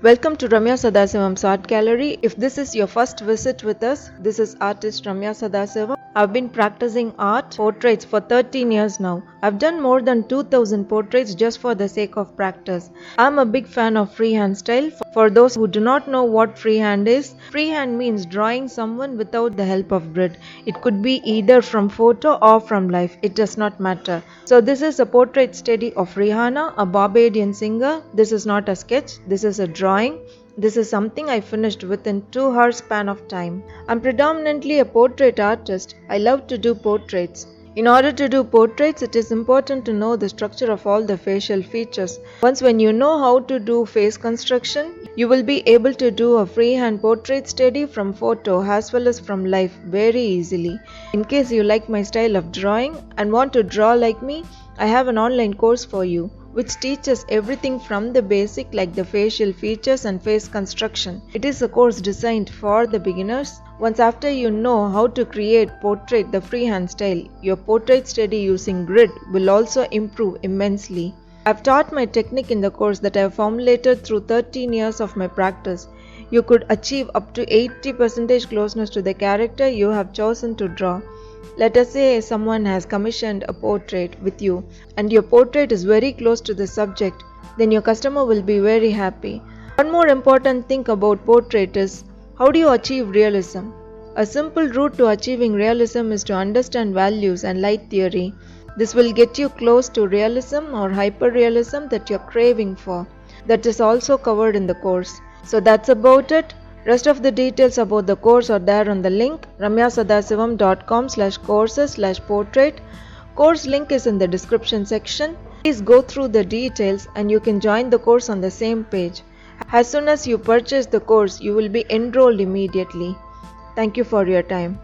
Welcome to RamyaSadasivam's Art Gallery. If this is your first visit with us, this is Artist RamyaSadasivam. I've been practicing art portraits for 13 years now. I've done more than 2000 portraits just for the sake of practice. I'm a big fan of freehand style. For those who do not know what freehand is, freehand means drawing someone without the help of grid. It could be either from photo or from life. It does not matter. So this is a portrait study of Rihanna, a Barbadian singer. This is not a sketch. This is a drawing. This is something I finished within 2 hours span of time. I'm predominantly a portrait artist. I love to do portraits. In order to do portraits, it is important to know the structure of all the facial features. When you know how to do face construction, you will be able to do a freehand portrait study from photo as well as from life very easily. In case you like my style of drawing and want to draw like me, I have an online course for you, which teaches everything from the basic like the facial features and face construction. It is a course designed for the beginners. Once after you know how to create portrait the freehand style, your portrait study using grid will also improve immensely. I've taught my technique in the course that I have formulated through 13 years of my practice. You could achieve up to 80% closeness to the character you have chosen to draw. Let us say someone has commissioned a portrait with you and your portrait is very close to the subject, then your customer will be very happy. One more important thing about portrait is, how do you achieve realism? A simple route to achieving realism is to understand values and light theory. This will get you close to realism or hyperrealism that you're craving for. That is also covered in the course. So that's about it. Rest of the details about the course are there on the link ramyasadasivam.com/courses/portrait. Course link is in the description section. Please go through the details and you can join the course on the same page. As soon as you purchase the course, you will be enrolled immediately. Thank you for your time.